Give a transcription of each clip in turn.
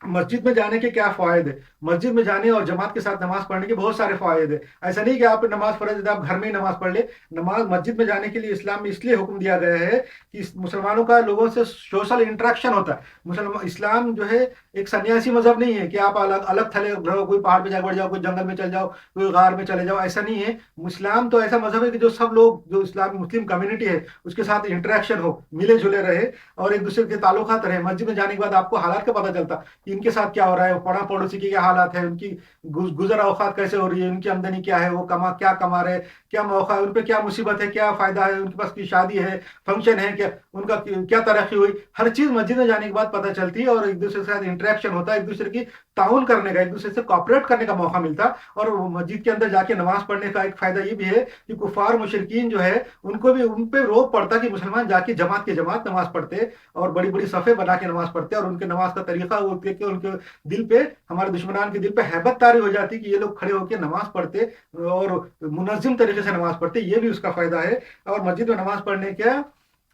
मस्जिद में जाने के क्या फ़ायदे हैं? मस्जिद में जाने और जमात के साथ नमाज़ पढ़ने के बहुत सारे फ़ायदे हैं। ऐसा नहीं कि आप नमाज़ पढ़े तो आप घर में ही नमाज़ पढ़ लें। नमाज़ मस्जिद में जाने के लिए इस्लाम में इसलिए हुक्म दिया गया है कि मुसलमानों का लोगों से सोशल इंटरेक्शन होता है। इस्लाम जो है एक सन्यासी मज़हब नहीं है कि आप अलग अलग थले रहो, कोई पहाड़ पे जा बढ़ जाओ, कोई जंगल में चल जाओ, कोई गार में चले जाओ, ऐसा नहीं है। इस्लाम तो ऐसा मज़हब है कि जो सब लोग जो इस्लाम मुस्लिम कम्युनिटी है उसके साथ इंटरेक्शन हो, मिले जुले रहे और एक दूसरे के ताल्लुकात रहे। मस्जिद में जाने के बाद आपको हालात का पता चलता कि इनके साथ क्या हो रहा है, पड़ा पड़ोसी की क्या हालात है, उनकी गुजर औकात कैसे हो रही है, उनकी आमदनी क्या है, वो क्या कमा रहे, क्या मौका है, उन पे क्या मुसीबत है, क्या फायदा है, उनके पास की शादी है, फंक्शन है, क्या उनका क्या तरक्की हुई, हर चीज मस्जिद में जाने के बाद पता चलती है और एक दूसरे के साथ इंटरेक्शन होता है, एक दूसरे की ताउन करने का, एक दूसरे से कॉपरेट करने का मौका मिलता। और मस्जिद के अंदर जाके नमाज पढ़ने का एक फायदा ये भी है कि कुफार मुशरिकीन जो है उनको भी उन पे रोक पड़ता कि मुसलमान जाके जमात के जमात नमाज पढ़ते और बड़ी बड़ी सफ़े बना के नमाज पढ़ते और उनके नमाज का तरीका वो देख के उनके दिल पे, हमारे दुश्मनान के दिल पे हैबत तारी हो जाती कि ये लोग खड़े होकर नमाज पढ़ते और मुनज़्ज़म तरीके से नमाज पढ़ते। ये भी उसका फायदा है। और मस्जिद में नमाज पढ़ने का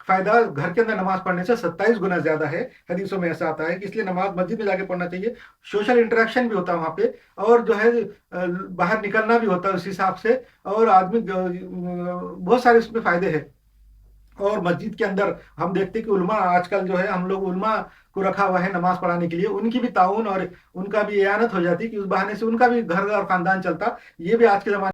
फायदा घर के अंदर नमाज पढ़ने से 27 गुना ज्यादा है। हदीसों में ऐसा आता है कि इसलिए नमाज मस्जिद में जाके पढ़ना चाहिए। सोशल इंटरेक्शन भी होता है वहाँ पे और जो है बाहर निकलना भी होता है उस हिसाब से। और आदमी बहुत सारे इसमें फायदे हैं। और मस्जिद के अंदर हम देखते हैं कि उलमा आजकल जो है, हम लोग उलमा को रखा हुआ है नमाज पढ़ाने के लिए, उनकी भी ताउन और उनका भी इयानत हो जाती कि उस बहाने से उनका भी घर और खानदान चलता। ये भी आज के जमाने